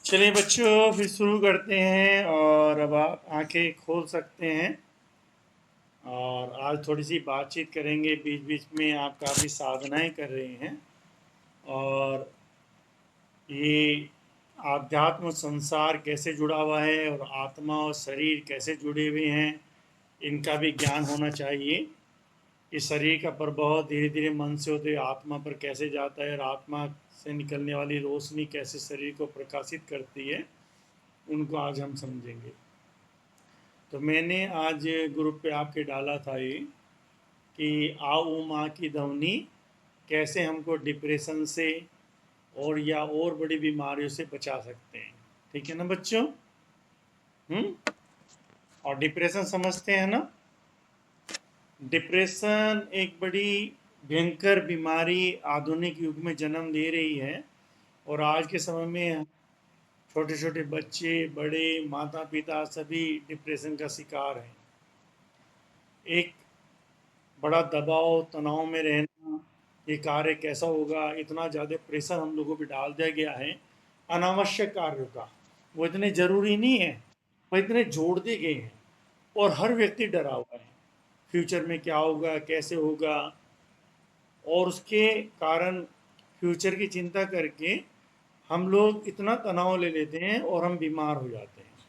चलिए बच्चों, फिर शुरू करते हैं। और अब आप आंखें खोल सकते हैं। और आज थोड़ी सी बातचीत करेंगे। बीच बीच में आप काफ़ी साधनाएं कर रहे हैं और ये आध्यात्म संसार कैसे जुड़ा हुआ है और आत्मा और शरीर कैसे जुड़े हुए हैं, इनका भी ज्ञान होना चाहिए। इस शरीर का प्रभाव धीरे धीरे मन से होते हुए आत्मा पर कैसे जाता है और आत्मा से निकलने वाली रोशनी कैसे शरीर को प्रकाशित करती है, उनको आज हम समझेंगे। तो मैंने आज ग्रुप पे आपके डाला था ये कि आओ माँ की ध्वनि कैसे हमको डिप्रेशन से और बड़ी बीमारियों से बचा सकते हैं। ठीक है ना बच्चों? और डिप्रेशन समझते हैं ना? डिप्रेशन एक बड़ी भयंकर बीमारी आधुनिक युग में जन्म ले रही है। और आज के समय में छोटे छोटे बच्चे, बड़े, माता पिता सभी डिप्रेशन का शिकार हैं। एक बड़ा दबाव तनाव में रहना, ये कार्य कैसा होगा, इतना ज़्यादा प्रेशर हम लोगों पे डाल दिया गया है अनावश्यक कार्यों का। वो इतने ज़रूरी नहीं है, वो इतने जोड़ दिए गए हैं। और हर व्यक्ति डरा हुआ है फ्यूचर में क्या होगा, कैसे होगा। और उसके कारण फ्यूचर की चिंता करके हम लोग इतना तनाव ले लेते हैं और हम बीमार हो जाते हैं।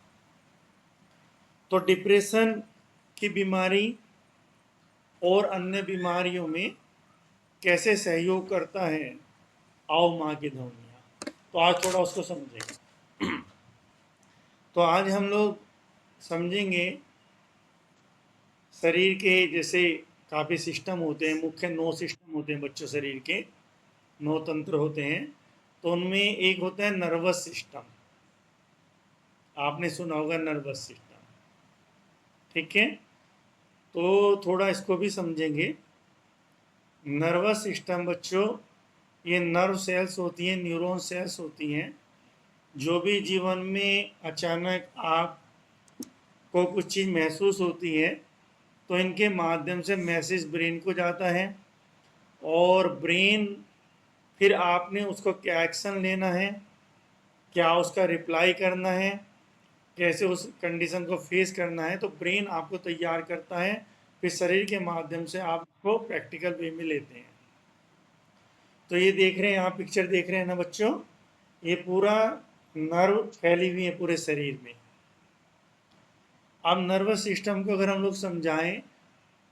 तो डिप्रेशन की बीमारी और अन्य बीमारियों में कैसे सहयोग करता है आओ माँ की ध्वनियाँ, तो आज थोड़ा उसको समझेंगे। तो आज हम लोग समझेंगे शरीर के जैसे काफ़ी सिस्टम होते हैं। मुख्य 9 सिस्टम होते हैं बच्चों, शरीर के 9 तंत्र होते हैं। तो उनमें एक होता है नर्वस सिस्टम। आपने सुना होगा नर्वस सिस्टम, ठीक है? तो थोड़ा इसको भी समझेंगे। नर्वस सिस्टम बच्चों, ये नर्व सेल्स होती हैं, न्यूरॉन सेल्स होती हैं। जो भी जीवन में अचानक आपको कुछ चीज़ महसूस होती है तो इनके माध्यम से मैसेज ब्रेन को जाता है। और ब्रेन फिर आपने उसको क्या एक्शन लेना है, क्या उसका रिप्लाई करना है, कैसे उस कंडीशन को फेस करना है, तो ब्रेन आपको तैयार करता है। फिर शरीर के माध्यम से आप उसको प्रैक्टिकल वे में लेते हैं। तो ये देख रहे हैं आप, पिक्चर देख रहे हैं ना बच्चों, ये पूरा नर्व फैली हुई है पूरे शरीर में। अब नर्वस सिस्टम को अगर हम लोग समझाएं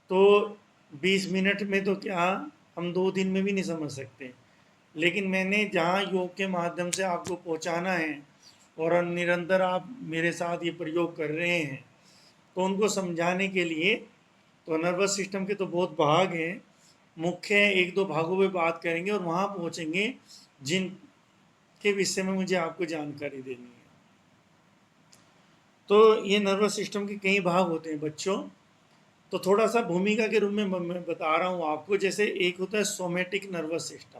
तो 20 मिनट में तो क्या, हम 2 दिन में भी नहीं समझ सकते। लेकिन मैंने जहाँ योग के माध्यम से आपको पहुँचाना है और निरंतर आप मेरे साथ ये प्रयोग कर रहे हैं, तो उनको समझाने के लिए तो नर्वस सिस्टम के तो बहुत भाग हैं। मुख्य 1-2 भागों पे बात करेंगे और वहाँ पहुँचेंगे जिन के विषय में मुझे आपको जानकारी देनी है। तो ये नर्वस सिस्टम के कई भाग होते हैं बच्चों। तो थोड़ा सा भूमिका के रूप में मैं बता रहा हूँ आपको। जैसे एक होता है सोमेटिक नर्वस सिस्टम,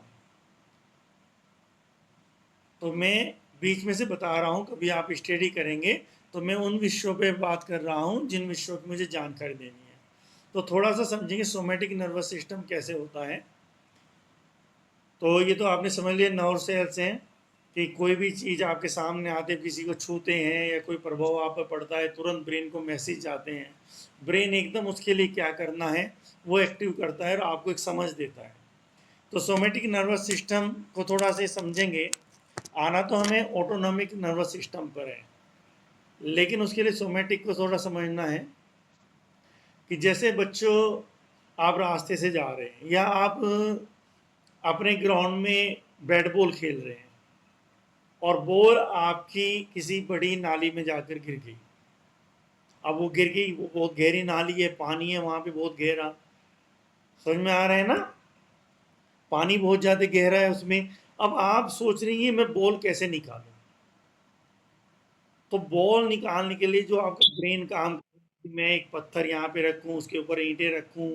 तो मैं बीच में से बता रहा हूँ, कभी आप स्टडी करेंगे तो मैं उन विषयों पे बात कर रहा हूँ जिन विषयों की मुझे जानकारी देनी है। तो थोड़ा सा समझेंगे सोमेटिक नर्वस सिस्टम कैसे होता है। तो ये तो आपने समझ लिया, नर्व सेल्स हैं कि कोई भी चीज़ आपके सामने आते, किसी को छूते हैं या कोई प्रभाव आप पर पड़ता है, तुरंत ब्रेन को मैसेज जाते हैं। ब्रेन एकदम उसके लिए क्या करना है वो एक्टिव करता है और आपको एक समझ देता है। तो सोमेटिक नर्वस सिस्टम को थोड़ा सा समझेंगे। आना तो हमें ऑटोनॉमिक नर्वस सिस्टम पर है, लेकिन उसके लिए सोमेटिक को थोड़ा समझना है। कि जैसे बच्चों, आप रास्ते से जा रहे हैं या आप अपने ग्राउंड में बैट बॉल खेल रहे हैं और बॉल आपकी किसी बड़ी नाली में जाकर गिर गई। अब वो गिर गई, वो बहुत गहरी नाली है, पानी है वहाँ पे बहुत गहरा। समझ में आ रहा है ना? पानी बहुत ज़्यादा गहरा है उसमें। अब आप सोच रही हैं मैं बॉल कैसे निकालूं। तो बॉल निकालने के लिए जो आपका ब्रेन काम, मैं एक पत्थर यहाँ पे रखूँ, उसके ऊपर ईंटें रखूँ,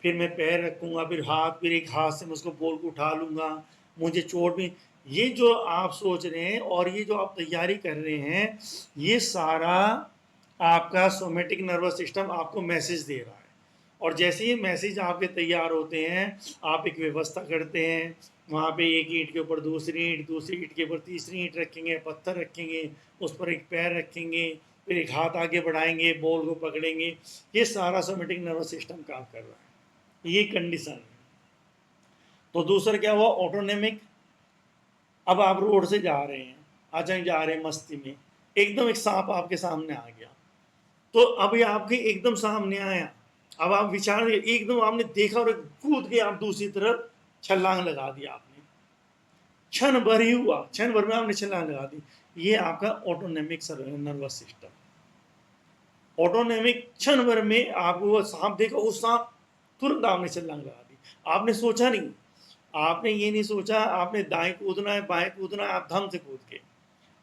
फिर मैं पैर रखूँगा, फिर हाथ, फिर एक हाथ से मैं उसको बॉल को उठा लूँगा, मुझे चोट भी। ये जो आप सोच रहे हैं और ये जो आप तैयारी कर रहे हैं, ये सारा आपका सोमेटिक नर्वस सिस्टम आपको मैसेज दे रहा है। और जैसे ही मैसेज आपके तैयार होते हैं, आप एक व्यवस्था करते हैं, वहाँ पे एक ईंट के ऊपर दूसरी ईंट के ऊपर तीसरी ईंट रखेंगे, पत्थर रखेंगे, उस पर एक पैर रखेंगे, फिर एक हाथ आगे बढ़ाएंगे, बॉल को पकड़ेंगे। ये सारा सोमेटिक नर्वस सिस्टम काम कर रहा है, ये कंडीशन है। तो दूसरा क्या हुआ, ऑटोनोमिक। अब आप रोड से जा रहे हैं, अचानक जा रहे हैं मस्ती में, एकदम एक सांप आपके सामने आ गया। तो अभी आपके एकदम सामने आया, अब आप विचार, एकदम आपने देखा और कूद के आप दूसरी तरफ छलांग लगा दिया आपने। क्षण भर ही हुआ, क्षण भर में आपने छलांग लगा दी। ये आपका ऑटोनोमिक नर्वस सिस्टम। ऑटोनोमिक क्षण भर में आपको वो सांप देखा, उस सांप तुरंत आपने छलांग लगा दी। आपने सोचा नहीं, आपने ये नहीं सोचा आपने दाएं कूदना है बाएं कूदना है, आप धम से कूद के।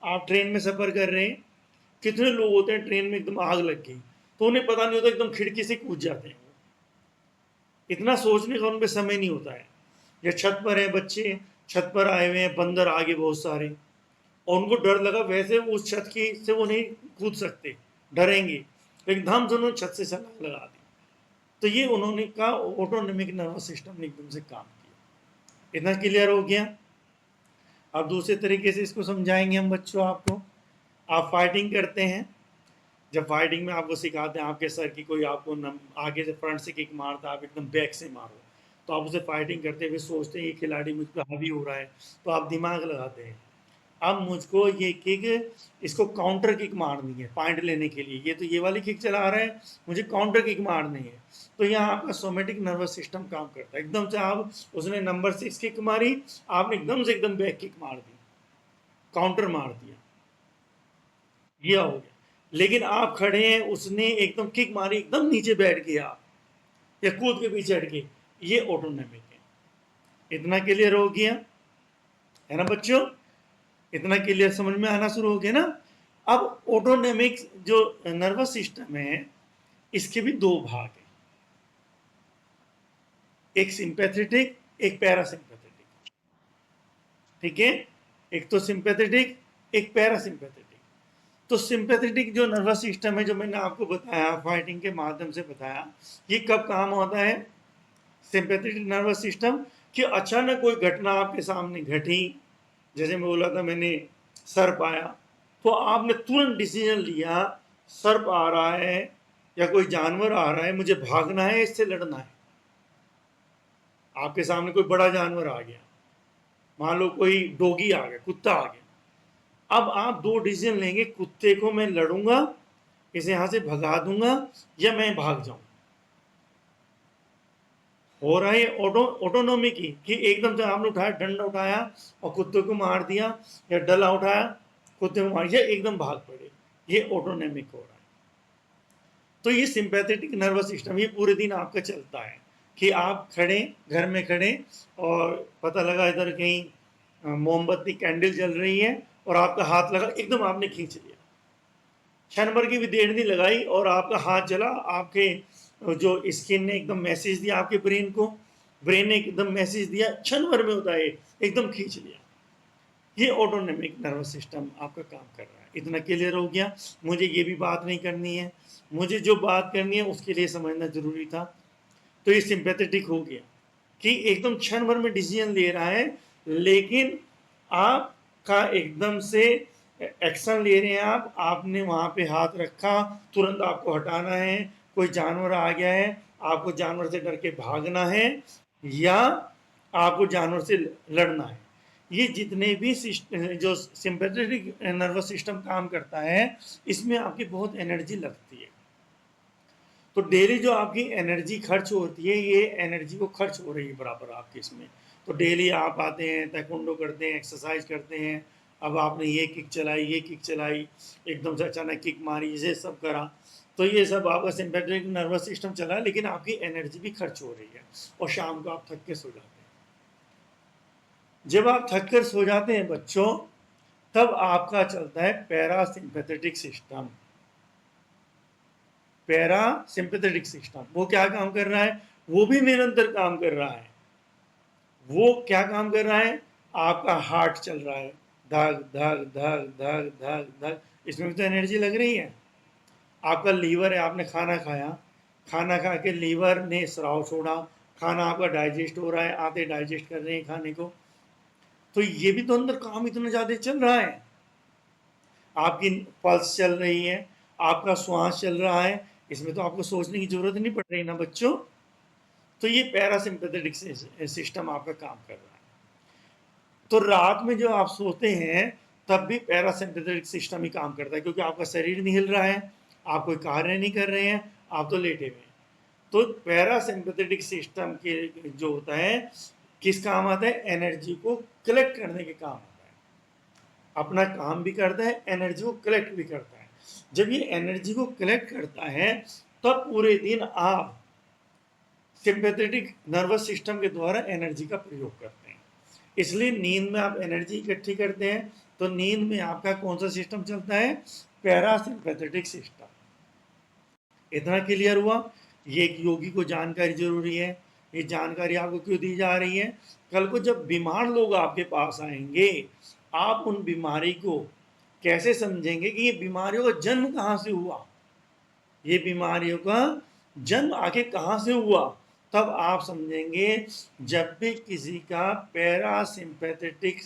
आप ट्रेन में सफर कर रहे हैं, कितने लोग होते हैं ट्रेन में एकदम आग लग गई तो उन्हें पता नहीं होता, एकदम खिड़की से कूद जाते हैं। इतना सोचने का उन पर समय नहीं होता है। या छत पर है बच्चे, छत पर आए हुए हैं, बंदर आगे बहुत सारे, और उनको डर लगा, वैसे उस छत की से वो नहीं कूद सकते, डरेंगे, लेकिन धम से उन्होंने छत से छलांग लगा दी। तो ये उन्होंने का ऑटोनोमिक नर्वस सिस्टम ने एकदम से काम किया। इतना क्लियर हो गया। अब दूसरे तरीके से इसको समझाएंगे हम बच्चों आपको। आप फाइटिंग करते हैं, जब फाइटिंग में आपको सिखाते हैं आपके सर की कोई आपको आगे से फ्रंट से किक मारता, आप एकदम बैक से मारो, तो आप उसे फाइटिंग करते हुए सोचते हैं ये खिलाड़ी मुझ पर हावी हो रहा है, तो आप दिमाग लगाते हैं अब मुझको ये किक, इसको काउंटर किक मारनी है पॉइंट लेने के लिए। ये तो ये वाली किक चला रहा है, मुझे काउंटर किक मारनी है। तो यहाँ आपका सोमेटिक नर्वस सिस्टम काम करता है। एकदम से आप, उसने नंबर 6 किक मारी, आपने एकदम से एकदम बैक किक मार दी, काउंटर मार दिया, ये हो गया। लेकिन आप खड़े हैं, उसने एकदम किक मारी, एकदम नीचे बैठ गया या कूद के पीछे हट गए, ये ऑटोनोमिक है। इतना क्लियर हो गया है ना बच्चों? इतना क्लियर समझ में आना शुरू हो गया ना? अब ऑटोनोमिक जो नर्वस सिस्टम है, इसके भी दो भाग हैं, एक सिंपैथेटिक, एक पैरासिम्पैथेटिक। ठीक है, एक तो सिंपैथेटिक, एक पैरासिम्पैथेटिक। तो सिंपैथेटिक जो नर्वस सिस्टम है, जो मैंने आपको बताया, फाइटिंग के माध्यम से बताया, ये कब काम होता है सिंपैथेटिक नर्वस सिस्टम? कि अचानक कोई घटना आपके सामने घटी, जैसे मैं बोला था मैंने सर्प आया, तो आपने तुरंत डिसीजन लिया, सर्प आ रहा है या कोई जानवर आ रहा है, मुझे भागना है, इससे लड़ना है। आपके सामने कोई बड़ा जानवर आ गया, मान लो कोई डोगी आ गया, कुत्ता आ गया, अब आप दो डिसीजन लेंगे, कुत्ते को मैं लड़ूंगा, इसे यहां से भगा दूंगा, या मैं भाग जाऊं। हो रहा है ऑटोनोमी की, कि एकदम से आपने उठाया, डंडा उठाया और कुत्ते को मार दिया, या डला उठाया कुत्ते को मार दिया, एकदम भाग पड़े, ये ऑटोनोमिक हो रहा है। तो ये सिंपैथेटिक नर्वस सिस्टम ये पूरे दिन आपका चलता है, कि आप खड़े, घर में खड़े, और पता लगा इधर कहीं मोमबत्ती कैंडल जल रही है और आपका हाथ लगा, एकदम आपने खींच लिया, क्षण भर की भी देर नहीं लगाई और आपका हाथ जला, आपके जो स्किन ने एकदम मैसेज दिया आपके ब्रेन को, ब्रेन ने एकदम मैसेज दिया, क्षण भर में होता है, एकदम खींच लिया। ये ऑटोनोमिक नर्वस सिस्टम आपका काम कर रहा है। इतना क्लियर हो गया? मुझे ये भी बात नहीं करनी है, मुझे जो बात करनी है उसके लिए समझना जरूरी था। तो ये सिंपैथेटिक हो गया, कि एकदम क्षण भर में डिसीजन ले रहा है, लेकिन आपका एकदम से एक्शन ले रहे हैं आप, आपने वहां पे हाथ रखा, तुरंत आपको हटाना है, कोई जानवर आ गया है, आपको जानवर से डर के भागना है, या आपको जानवर से लड़ना है। ये जितने भी जो सिंपैथेटिक नर्वस सिस्टम काम करता है, इसमें आपकी बहुत एनर्जी लगती है। तो डेली जो आपकी एनर्जी खर्च होती है, ये एनर्जी को खर्च हो रही है बराबर आपके इसमें। तो डेली आप आते हैं, ताइक्वांडो करते हैं, एक्सरसाइज करते हैं, अब आपने ये किक चलाई, ये किक चलाई, एकदम से अचानक किक मारी, ये सब करा, तो ये सब आपका सिंपैथेटिक नर्वस सिस्टम चला, लेकिन आपकी एनर्जी भी खर्च हो रही है, और शाम को आप थक के सो जाते हैं। जब आप थक कर सो जाते हैं बच्चों, तब आपका चलता है पैरासिम्पैथेटिक सिस्टम। पैरासिम्पैथेटिक सिस्टम वो क्या काम कर रहा है? वो भी निरंतर काम कर रहा है। वो क्या काम कर रहा है? आपका हार्ट चल रहा है, धक धक धक धक धक धक, इसमें भी तो एनर्जी लग रही है। आपका लीवर है, आपने खाना खाया, खाना खा के लीवर ने स्राव छोड़ा, खाना आपका डाइजेस्ट हो रहा है, आते डाइजेस्ट कर रहे हैं खाने को, तो ये भी तो अंदर काम इतना ज़्यादा चल रहा है, आपकी पल्स चल रही है, आपका श्वास चल रहा है, इसमें तो आपको सोचने की जरूरत नहीं पड़ रही ना बच्चों। तो ये पैरासिम्पैथेटिक सिस्टम आपका काम कर रहा है। तो रात में जो आप सोते हैं तब भी पैरासिम्पैथेटिक सिस्टम ही काम करता है, क्योंकि आपका शरीर नहीं हिल रहा है, आप कोई कार्य नहीं कर रहे हैं, आप तो लेटे हुए हैं। तो पैरासिम्पैथेटिक सिस्टम के जो होता है किस काम आता है, एनर्जी को कलेक्ट करने के काम आता है, अपना काम भी करता है, एनर्जी को कलेक्ट भी करता है। जब ये एनर्जी को कलेक्ट करता है तब पूरे दिन आप सिंपैथेटिक नर्वस सिस्टम के द्वारा एनर्जी का प्रयोग करते हैं। इसलिए नींद में आप एनर्जी इकट्ठी करते हैं, तो नींद में आपका कौन सा सिस्टम चलता है, पैरासिम्पैथेटिक सिस्टम। इतना क्लियर हुआ। ये एक योगी को जानकारी जरूरी है। ये जानकारी आपको क्यों दी जा रही है, कल को जब बीमार लोग आपके पास आएंगे, आप उन बीमारी को कैसे समझेंगे कि ये बीमारियों का जन्म कहाँ से हुआ, ये बीमारियों का जन्म आखिर कहाँ से हुआ, तब आप समझेंगे जब भी किसी का पैरासिम्पैथेटिक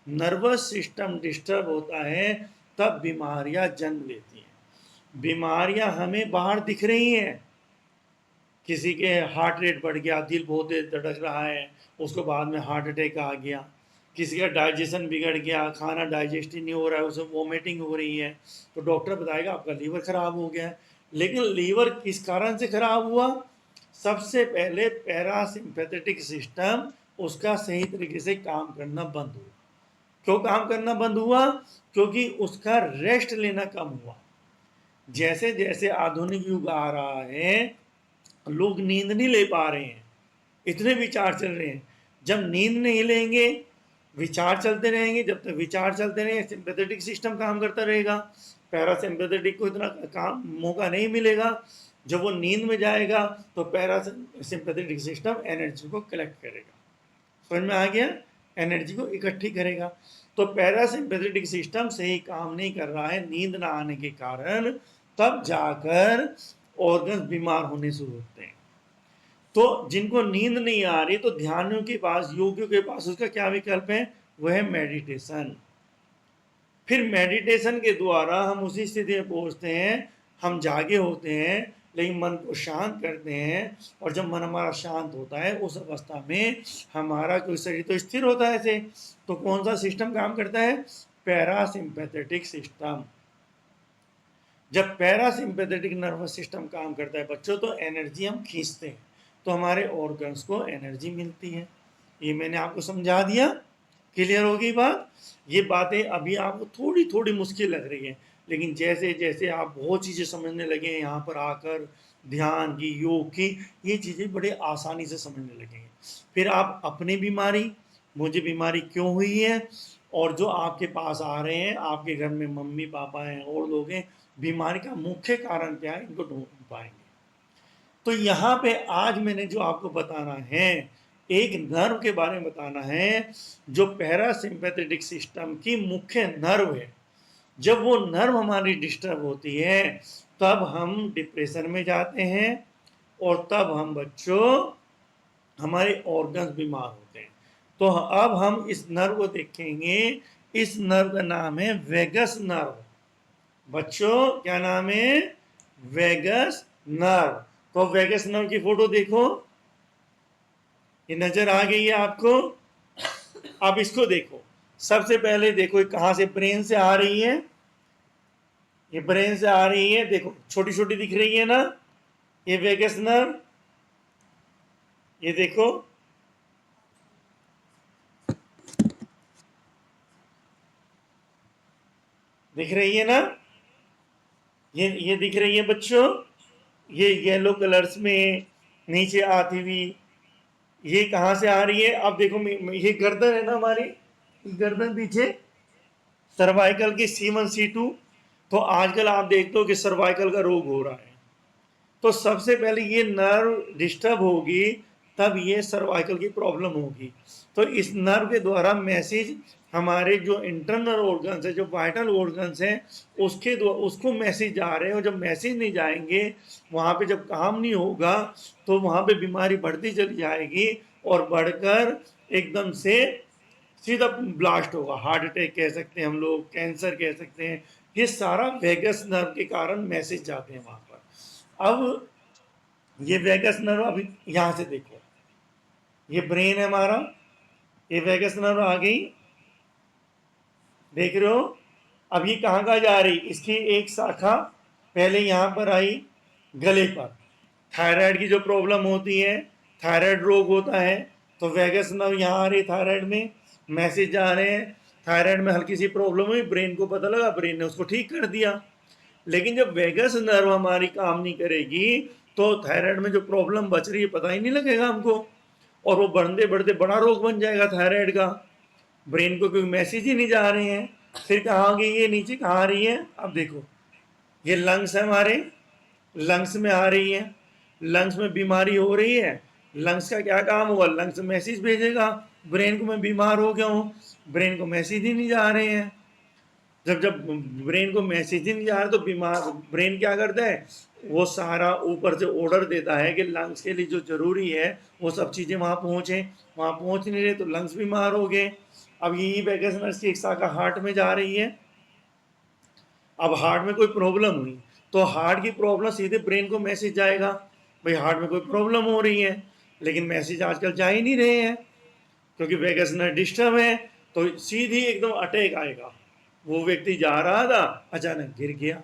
नर्वस सिस्टम डिस्टर्ब होता है तब बीमारियां जन्म लेती हैं। बीमारियां हमें बाहर दिख रही हैं, किसी के हार्ट रेट बढ़ गया, दिल बहुत तेज धड़क रहा है, उसको बाद में हार्ट अटैक आ गया, किसी का डाइजेशन बिगड़ गया, खाना डाइजेस्ट ही नहीं हो रहा है, उसे वोमिटिंग हो रही है, तो डॉक्टर बताएगा आपका लीवर खराब हो गया है। लेकिन लीवर किस कारण से खराब हुआ, सबसे पहले पैरासिम्पैथेटिक सिस्टम उसका सही तरीके से काम करना बंद हुआ। क्यों काम करना बंद हुआ, क्योंकि उसका रेस्ट लेना कम हुआ। जैसे जैसे आधुनिक युग आ रहा है, लोग नींद नहीं ले पा रहे हैं, इतने विचार चल रहे हैं। जब नींद नहीं लेंगे, विचार चलते रहेंगे, जब तक विचार चलते रहेंगे सिंपैथेटिक सिस्टम काम करता रहेगा, पैरासिम्पैथेटिक को इतना काम मौका नहीं मिलेगा। जब वो नींद में जाएगा तो पैरासिम्पैथेटिक सिस्टम एनर्जी को कलेक्ट करेगा, समझ में आ गया, एनर्जी को इकट्ठी करेगा। तो पैरासिम्पैथेटिक सिस्टम सही काम नहीं कर रहा है नींद ना आने के कारण, तब जाकर ऑर्गन्स बीमार होने शुरू होते हैं। तो जिनको नींद नहीं आ रही, तो ध्यानियों के पास, योगियों के पास उसका क्या विकल्प है, वह है मेडिटेशन। फिर मेडिटेशन के द्वारा हम उसी स्थिति में पहुंचते हैं, हम जागे होते हैं लेकिन मन को शांत करते हैं, और जब मन हमारा शांत होता है उस अवस्था में हमारा कोई शरीर तो स्थिर होता है ऐसे। तो कौन सा सिस्टम काम करता है, पैरासिम्पैथेटिक सिस्टम। जब पैरासिम्पैथेटिक नर्वस सिस्टम काम करता है बच्चों, तो एनर्जी हम खींचते हैं, तो हमारे ऑर्गन्स को एनर्जी मिलती है। ये मैंने आपको समझा दिया, क्लियर होगी बात। ये बातें अभी आपको थोड़ी थोड़ी मुश्किल लग रही है, लेकिन जैसे जैसे आप बहुत चीज़ें समझने लगे हैं यहाँ पर आकर, ध्यान की, योग की, ये चीज़ें बड़े आसानी से समझने लगेंगे। फिर आप अपनी बीमारी, मुझे बीमारी क्यों हुई है, और जो आपके पास आ रहे हैं, आपके घर में मम्मी पापा हैं और लोग हैं, बीमारी का मुख्य कारण क्या है, इनको ढूंढ पाएंगे। तो यहाँ पे आज मैंने जो आपको बताना है, एक नर्व के बारे में बताना है जो पैरासिम्पैथेटिक सिस्टम की मुख्य नर्व है। जब वो नर्व हमारी डिस्टर्ब होती है तब हम डिप्रेशन में जाते हैं, और तब हम बच्चों हमारे ऑर्गन्स बीमार होते हैं। तो अब हम इस नर्व को देखेंगे। इस नर्व का नाम है वेगस नर्व। बच्चों क्या नाम है, वेगस नर्व। तो वेगस नर्व की फोटो देखो, ये नजर आ गई है आपको। अब इसको देखो, सबसे पहले देखो ये कहां से, ब्रेन से आ रही है, ये ब्रेन से आ रही है, देखो छोटी छोटी दिख रही है ना, ये वेगस नर्व, ये देखो, दिख रही है ना, ये दिख रही है बच्चों, ये येलो कलर्स में नीचे आती हुई, ये कहां से आ रही है, अब देखो ये गर्दन है ना हमारी, गर्दन पीछे, सर्वाइकल की C1 C2। तो आजकल आप देखते हो कि सर्वाइकल का रोग हो रहा है, तो सबसे पहले ये नर्व डिस्टर्ब होगी, तब ये सर्वाइकल की प्रॉब्लम होगी। तो इस नर्व के द्वारा मैसेज हमारे जो इंटरनल ऑर्गन्स है, जो वाइटल ऑर्गन्स हैं, उसको मैसेज जा रहे हैं, और जब मैसेज नहीं जाएंगे, वहाँ पे जब काम नहीं होगा, तो वहाँ पे बीमारी बढ़ती चली जाएगी, और बढ़कर एकदम से सीधा ब्लास्ट होगा, हार्ट अटैक कह सकते हैं हम लोग, कैंसर कह सकते हैं। ये सारा वेगस नर्व के कारण मैसेज जाते हैं वहां पर। अब ये वेगस नर्व, अभी यहां से देखो, ये ब्रेन है हमारा, ये वेगस नर्व आ गई, देख रहे हो। अब ये कहाँ कहाँ जा रही, इसकी एक शाखा पहले यहां पर आई गले पर। थायराइड की जो प्रॉब्लम होती है, थायराइड रोग होता है, तो वेगस नर्व यहाँ आ रही, थायराइड में मैसेज जा रहे हैं। थायराइड में हल्की सी प्रॉब्लम हुई, ब्रेन को पता लगा, ब्रेन ने उसको ठीक कर दिया। लेकिन जब वेगस नर्व हमारी काम नहीं करेगी, तो थायराइड में जो प्रॉब्लम बच रही है पता ही नहीं लगेगा हमको, और वो बढ़ते बढ़ते बड़ा रोग बन जाएगा थायराइड का। ब्रेन को कोई मैसेज ही नहीं जा रहे हैं। फिर कहाँ गई ये, नीचे कहाँ आ रही है, अब देखो, ये लंग्स है हमारे, लंग्स में आ रही है। लंग्स में बीमारी हो रही है, लंग्स का क्या काम होगा, लंग्स मैसेज भेजेगा ब्रेन को, मैं बीमार हो गया हूँ। ब्रेन को मैसेज ही नहीं जा रहे हैं। जब जब ब्रेन को मैसेज ही नहीं जा रहा, तो बीमार ब्रेन क्या करता है, वो सारा ऊपर से ऑर्डर देता है कि लंग्स के लिए जो जरूरी है वो सब चीज़ें वहाँ पहुँचे। वहाँ पहुँच नहीं रहे तो लंग्स बीमार हो गए। अब यही वेगस नर्व की एक शाखा हार्ट में जा रही है। अब हार्ट में कोई प्रॉब्लम हुई, तो हार्ट की प्रॉब्लम सीधे ब्रेन को मैसेज जाएगा, भाई हार्ट में कोई प्रॉब्लम हो रही है। लेकिन मैसेज आजकल जा ही नहीं रहे हैं, क्योंकि वेगस नर्व डिस्टर्ब है। तो सीधी एकदम अटैक आएगा, वो व्यक्ति जा रहा था, अचानक गिर गया।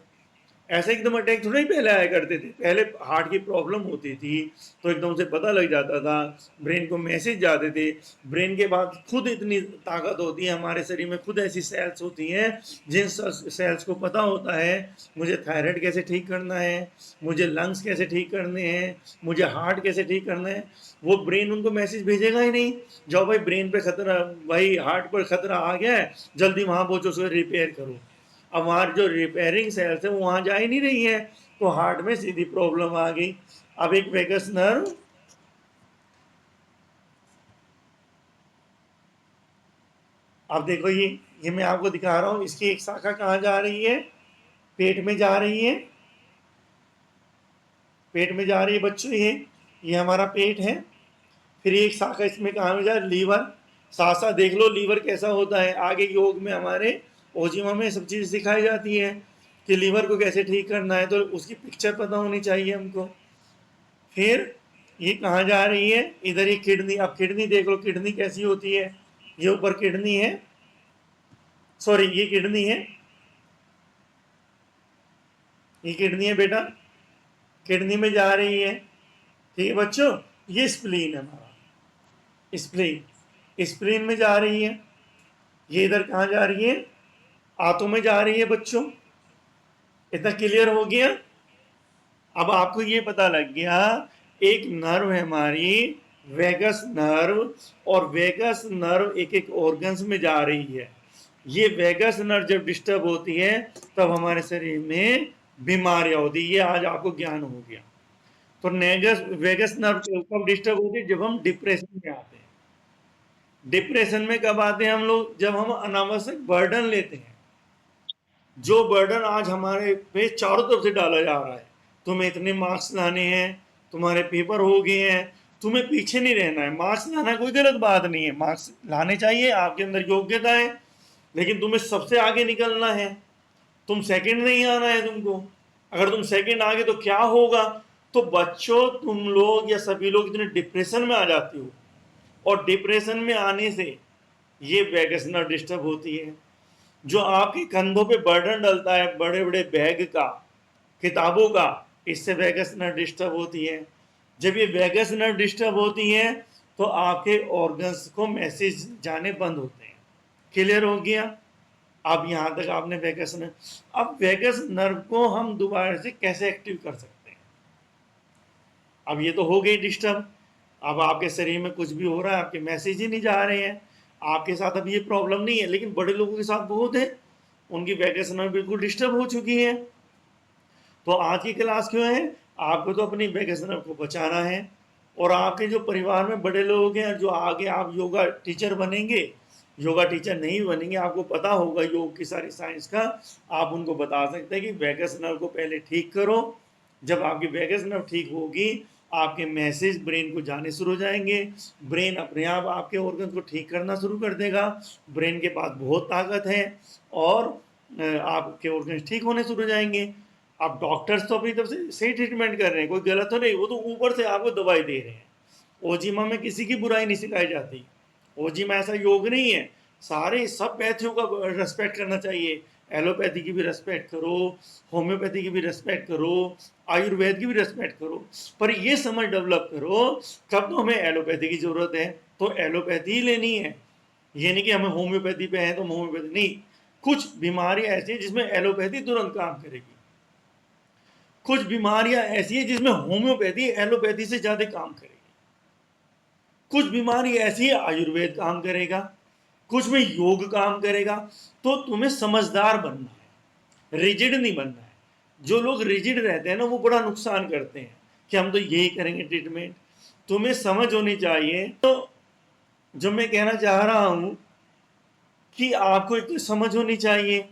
ऐसे एकदम अटैक थोड़ा ही पहले आया करते थे, पहले हार्ट की प्रॉब्लम होती थी तो एकदम से पता लग जाता था, ब्रेन को मैसेज जाते थे। ब्रेन के बाद खुद इतनी ताकत होती है हमारे शरीर में, खुद ऐसी सेल्स होती हैं जिन सेल्स को पता होता है मुझे थायराइड कैसे ठीक करना है, मुझे लंग्स कैसे ठीक करने हैं, मुझे हार्ट कैसे ठीक करना है। वो ब्रेन उनको मैसेज भेजेगा ही नहीं, जाओ भाई ब्रेन पे खतरा, भाई हार्ट पर खतरा आ गया है, जल्दी वहाँ पहुँचो, उसको रिपेयर करो। अब वहाँ जो रिपेयरिंग सेल्स है वो वहाँ जा ही नहीं रही है, तो हार्ट में सीधी प्रॉब्लम आ गई। अब एक वेगस नर्व, अब देखो ये मैं आपको दिखा रहा हूँ, इसकी एक शाखा कहाँ जा रही है, पेट में जा रही है, पेट में जा रही है बच्चों। ये हमारा पेट है। फिर एक शाखा इसमें कहाँ में जा रही है, लीवर। साथ साथ देख लो लीवर कैसा होता है, आगे योग में हमारे ओजिमा में सब चीज़ सिखाई जाती है कि लीवर को कैसे ठीक करना है, तो उसकी पिक्चर पता होनी चाहिए हमको। फिर ये कहाँ जा रही है, इधर ये किडनी। अब किडनी देख लो, किडनी कैसी होती है, ये ऊपर किडनी है, सॉरी ये किडनी है, ये किडनी है बेटा, किडनी में जा रही है। ठीक है बच्चों, ये स्प्लीन है हमारा, स्प्लीन, स्प्लीन में जा रही है। ये इधर कहाँ जा रही है, आंतों में जा रही है बच्चों। इतना क्लियर हो गया। अब आपको ये पता लग गया, एक नर्व है हमारी वेगस नर्व, और वेगस नर्व एक एक ऑर्गन्स में जा रही है। ये वेगस नर्व जब डिस्टर्ब होती है तब हमारे शरीर में बीमारियां होती है। ये आज आपको ज्ञान हो गया। तो वेगस नर्व कब डिस्टर्ब होती है, जब हम डिप्रेशन में आते हैं। डिप्रेशन में कब आते हैं हम लोग, जब हम अनावश्यक बर्डन लेते हैं। जो बर्डन आज हमारे पे चारों तरफ से डाला जा रहा है, तुम्हें इतने मार्क्स लाने हैं, तुम्हारे पेपर हो गए हैं, तुम्हें पीछे नहीं रहना है। मार्क्स लाना कोई गलत बात नहीं है, मार्क्स लाने चाहिए, आपके अंदर योग्यता है, लेकिन तुम्हें सबसे आगे निकलना है। तुम सेकंड नहीं आना है तुमको। अगर तुम सेकंड आ गए तो क्या होगा। तो बच्चों, तुम लोग या सभी लोग इतने डिप्रेशन में आ जाते हो, और डिप्रेशन में आने से ये वेगस नर्व डिस्टर्ब होती है। जो आपके कंधों पे बर्डन डलता है बड़े बड़े बैग का, किताबों का, इससे वेगस नर्व डिस्टर्ब होती है। जब ये वेगस नर्व डिस्टर्ब होती है तो आपके ऑर्गन्स को मैसेज जाने बंद होते हैं। क्लियर हो गया। अब यहाँ तक आपने वेगस नर्व, अब वेगस नर्व को हम दोबारा से कैसे एक्टिव कर सकते हैं। अब ये तो हो गई डिस्टर्ब, अब आपके शरीर में कुछ भी हो रहा है, आपके मैसेज ही नहीं जा रहे हैं। आपके साथ अब ये प्रॉब्लम नहीं है, लेकिन बड़े लोगों के साथ बहुत है, उनकी वेगस नर्व बिल्कुल डिस्टर्ब हो चुकी है। तो आज की क्लास क्यों है, आपको तो अपनी वेगस नर्व को बचाना है। और आपके जो परिवार में बड़े लोग हैं, जो आगे आप योगा टीचर बनेंगे, योगा टीचर नहीं बनेंगे, आपको पता होगा योग की सारी साइंस का, आप उनको बता सकते हैं कि वेगस नर्व को पहले ठीक करो। जब आपकी वेगस नर्व ठीक होगी आपके मैसेज ब्रेन को जाने शुरू हो जाएंगे, ब्रेन अपने आप आपके ऑर्गन को ठीक करना शुरू कर देगा। ब्रेन के पास बहुत ताकत है और आपके ऑर्गन ठीक होने शुरू हो जाएंगे। अब डॉक्टर्स तो अपनी तरफ से सही ट्रीटमेंट कर रहे हैं, कोई गलत तो नहीं, वो तो ऊपर से आपको दवाई दे रहे हैं। ओजिमा में किसी की बुराई नहीं सिखाई जाती, ओजिमा ऐसा योग नहीं है, सारे सब पैथियों का रेस्पेक्ट करना चाहिए। एलोपैथी की भी रेस्पेक्ट करो, होम्योपैथी की भी रेस्पेक्ट करो, आयुर्वेद की भी रेस्पेक्ट करो, पर ये समझ डेवलप करो कब तो हमें एलोपैथी की ज़रूरत है तो एलोपैथी ही लेनी है, ये नहीं कि हमें होम्योपैथी पे है तो होम्योपैथी नहीं। कुछ बीमारियां ऐसी हैं जिसमें एलोपैथी तुरंत काम करेगी, कुछ बीमारियां ऐसी हैं जिसमें होम्योपैथी एलोपैथी से ज़्यादा काम करेगी, कुछ बीमारी ऐसी है आयुर्वेद काम करेगा, कुछ में योग काम करेगा। तो तुम्हें समझदार बनना है, रिजिड नहीं बनना है। जो लोग रिजिड रहते हैं ना वो बड़ा नुकसान करते हैं कि हम तो यही करेंगे ट्रीटमेंट। तुम्हें समझ होनी चाहिए। तो जो मैं कहना चाह रहा हूं कि आपको एक तो समझ होनी चाहिए,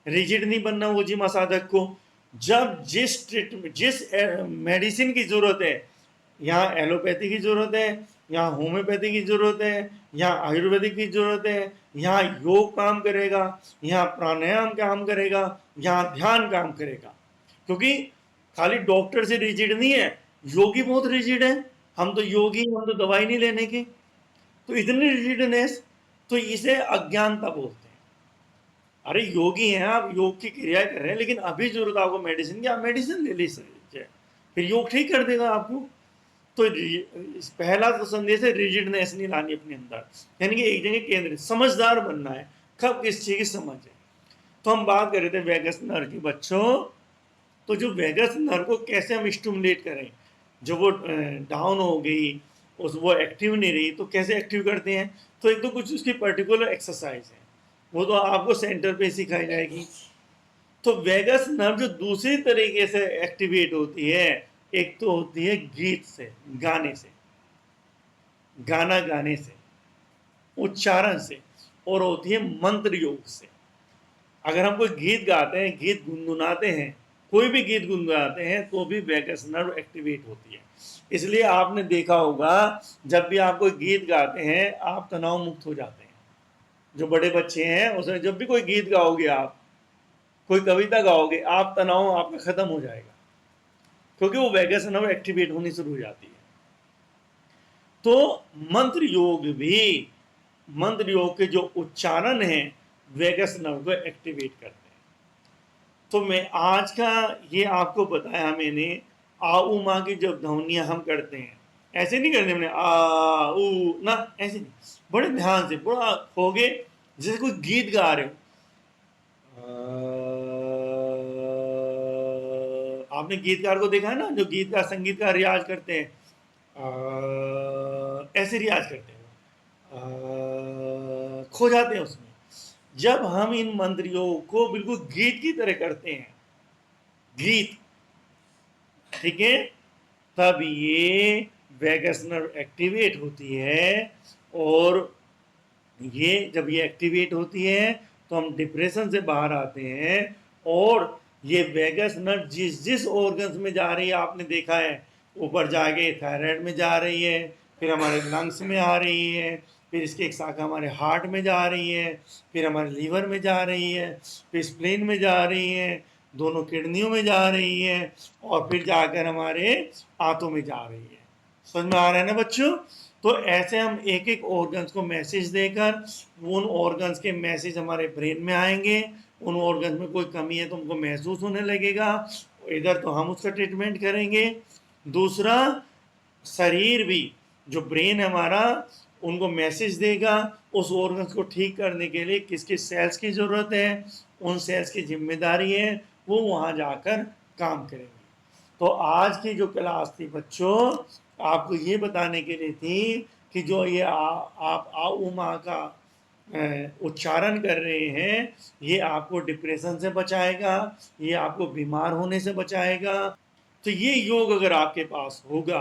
रिजिड नहीं बनना वो जिमा साधक को। जब जिस ट्रीटमेंट जिस मेडिसिन की जरूरत है, यहाँ एलोपैथी की जरूरत है, यहाँ होम्योपैथी की जरूरत है, यहाँ आयुर्वेदिक की जरूरत है, यहाँ योग काम करेगा, यहाँ प्राणायाम काम करेगा, यहाँ ध्यान काम करेगा। क्योंकि खाली डॉक्टर से रिजिड नहीं है, योगी बहुत रिजिड है। हम तो योगी, हम तो दवाई नहीं लेने की, तो इतनी रिजिडनेस, तो इसे अज्ञानता बोलते हैं। अरे योगी हैं आप, योग की क्रियाएं कर रहे हैं, लेकिन अभी जरूरत आपको मेडिसिन की, आप मेडिसिन ले लीजिए, फिर योग ठीक कर देगा आपको। तो पहला तो संदेश है रिजिडनेस नहीं लानी अपने अंदर, यानी कि एक जगह केंद्रित समझदार बनना है, कब किस चीज की समझ है। तो हम बात कर रहे थे वेगस नर्व की बच्चों। तो जो वेगस नर्व को कैसे हम स्टिमुलेट करें, जो वो डाउन हो गई, उस वो एक्टिव नहीं रही, तो कैसे एक्टिव करते हैं। तो एक तो कुछ उसकी पर्टिकुलर एक्सरसाइज है, वो तो आपको सेंटर पे सिखाई जाएगी। तो वेगस नर्व जो दूसरी तरीके से एक्टिवेट होती है, एक तो होती है गीत से, गाने से, गाना गाने से, उच्चारण से, और होती है मंत्र योग से। अगर हम कोई गीत गाते हैं, गीत गुनगुनाते हैं, कोई भी गीत गुनगुनाते हैं, तो भी वेगस नर्व एक्टिवेट होती है। इसलिए आपने देखा होगा जब भी आप कोई गीत गाते हैं आप तनाव मुक्त हो जाते हैं। जो बड़े बच्चे हैं उसमें जब भी कोई गीत गाओगे, आप कोई कविता गाओगे, आप तनाव आपका खत्म हो जाएगा, क्योंकि वो वेगस नर्व एक्टिवेट होनी शुरू हो जाती है। तो मंत्र योग भी, मंत्र योग के जो उच्चारण है वेगस नर्व को एक्टिवेट करते हैं। तो मैं आज का ये आपको बताया मैंने, आ उ माँ की जब ध्वनियां हम करते हैं, ऐसे नहीं करते हमने आ उ ना, ऐसे नहीं, बड़े ध्यान से, बड़ा होगे जैसे कोई गीत गा रहे हो। आपने गीतकार को देखा है ना, जो गीतकार संगीतकार रियाज करते हैं, ऐसे रियाज करते हैं, खो जाते हैं उसमें। जब हम इन मंत्रियों को बिल्कुल गीत की तरह करते हैं, गीत, ठीक है, तब ये वेगस नर्व एक्टिवेट होती है। और ये जब ये एक्टिवेट होती है तो हम डिप्रेशन से बाहर आते हैं। और ये वेगस नर्व जिस जिस ऑर्गन्स में जा रही है, आपने देखा है, ऊपर जाके थायराइड में जा रही है, फिर हमारे लंग्स में आ रही है, फिर इसकी एक शाखा हमारे हार्ट में जा रही है, फिर हमारे लीवर में जा रही है, फिर स्प्लीन में जा रही है, दोनों किडनियों में जा रही है, और फिर जाकर हमारे आंतों में जा रही है। समझ में आ रहा है ना बच्चों। तो ऐसे हम एक एक ऑर्गन्स को मैसेज देकर, उन ऑर्गन्स के मैसेज हमारे ब्रेन में आएंगे, उन ऑर्गन्स में कोई कमी है तो हमको महसूस होने लगेगा, इधर तो हम उसका ट्रीटमेंट करेंगे। दूसरा, शरीर भी, जो ब्रेन हमारा उनको मैसेज देगा उस ऑर्गन्स को ठीक करने के लिए किस किस सेल्स की ज़रूरत है, उन सेल्स की जिम्मेदारी है, वो वहाँ जाकर काम करेंगे। तो आज की जो क्लास थी बच्चों, आपको ये बताने के लिए थी कि जो ये आप आ उमा का उच्चारण कर रहे हैं, ये आपको डिप्रेशन से बचाएगा, ये आपको बीमार होने से बचाएगा। तो ये योग अगर आपके पास होगा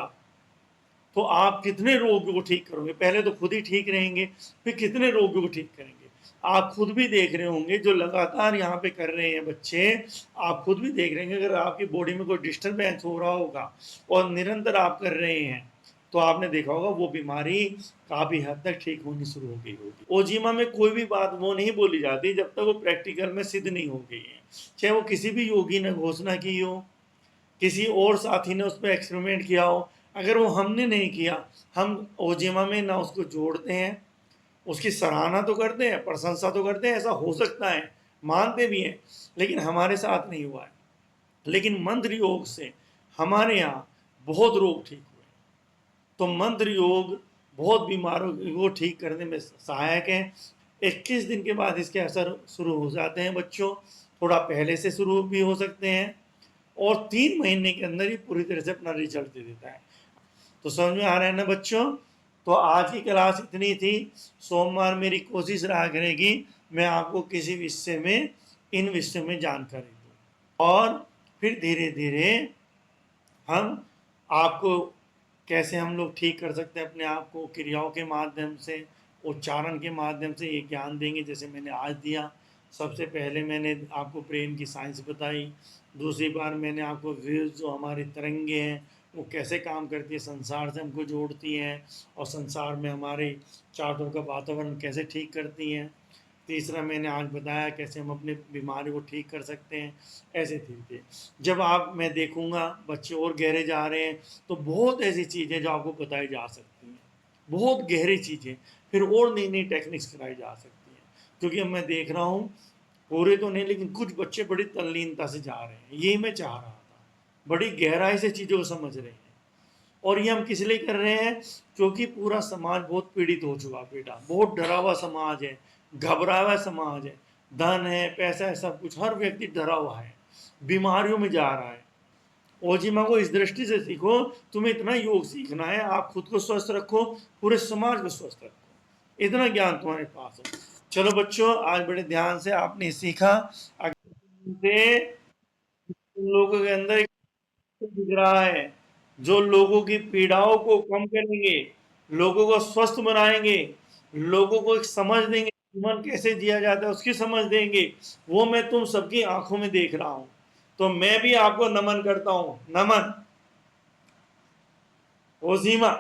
तो आप कितने रोगों को ठीक करोगे। पहले तो खुद ही ठीक रहेंगे, फिर कितने रोगों को ठीक करेंगे। आप खुद भी देख रहे होंगे, जो लगातार यहाँ पे कर रहे हैं बच्चे, आप खुद भी देख रहे हैं, अगर आपकी बॉडी में कोई डिस्टरबेंस हो रहा होगा और निरंतर आप कर रहे हैं, तो आपने देखा होगा वो बीमारी काफी हद तक ठीक होनी शुरू हो गई होगी। ओजिमा में कोई भी बात वो नहीं बोली जाती जब तक वो प्रैक्टिकल में सिद्ध नहीं हो गई है। चाहे वो किसी भी योगी ने घोषणा की हो, किसी और साथी ने उस पर एक्सपेरिमेंट किया हो, अगर वो हमने नहीं किया, हम ओजिमा में ना उसको जोड़ते हैं, उसकी सराहना तो करते हैं, प्रशंसा तो करते हैं, ऐसा हो सकता है, मानते भी हैं, लेकिन हमारे साथ नहीं हुआ है। लेकिन मंत्र योग से हमारे यहाँ बहुत रोग ठीक हुए। तो मंत्र योग बहुत बीमारों को ठीक करने में सहायक है। 21 दिन के बाद इसके असर शुरू हो जाते हैं बच्चों, थोड़ा पहले से शुरू भी हो सकते हैं, और 3 महीने के अंदर ही पूरी तरह से अपना रिजल्ट दे देता है। तो समझ में आ रहा है ना बच्चों? तो आज की क्लास इतनी थी। सोमवार मेरी कोशिश रहा करेगी मैं आपको किसी विषय में, इन विषयों में जानकारी दूँ, और फिर धीरे धीरे हम आपको कैसे हम लोग ठीक कर सकते हैं अपने आप को, क्रियाओं के माध्यम से, उच्चारण के माध्यम से ये ज्ञान देंगे, जैसे मैंने आज दिया। सबसे पहले मैंने आपको ब्रेन की साइंस बताई, दूसरी बार मैंने आपको वेव्स, जो हमारी तरंगे हैं, वो कैसे काम करती है, संसार से हमको जोड़ती हैं, और संसार में हमारे चारों का वातावरण कैसे ठीक करती हैं। तीसरा मैंने आज बताया कैसे हम अपने बीमारी को ठीक कर सकते हैं। ऐसे धीरे जब आप, मैं देखूंगा बच्चे और गहरे जा रहे हैं, तो बहुत ऐसी चीज़ें जो आपको बताई जा सकती हैं, बहुत गहरी चीज़ें, फिर और नई नई टेक्निक्स कराई जा सकती हैं। क्योंकि अब मैं देख रहा हूँ, पूरे तो नहीं, लेकिन कुछ बच्चे बड़ी तल्लीनता से जा रहे हैं। यही मैं चाह रहा था, बड़ी गहराई से चीज़ों को समझ रहे हैं। और ये हम किस लिए कर रहे हैं? क्योंकि पूरा समाज बहुत पीड़ित हो चुका बेटा, बहुत डरा हुआ समाज है, घबरा हुआ समाज है, धन है, पैसा है, सब कुछ, हर व्यक्ति डरा हुआ है, बीमारियों में जा रहा है। ओजिमा को इस दृष्टि से सीखो, तुम्हें इतना योग सीखना है, आप खुद को स्वस्थ रखो, पूरे समाज को स्वस्थ रखो, इतना ज्ञान तुम्हारे पास है। चलो बच्चों, आज बड़े ध्यान से आपने सीखा। से लोगों के अंदर एक दिख रहा है, जो लोगों की पीड़ाओं को कम करेंगे, लोगों को स्वस्थ बनाएंगे, लोगों को एक समझ देंगे, जीवन कैसे जिया जाता है उसकी समझ देंगे, वो मैं तुम सबकी आंखों में देख रहा हूं। तो मैं भी आपको नमन करता हूं, नमन ओजीमा।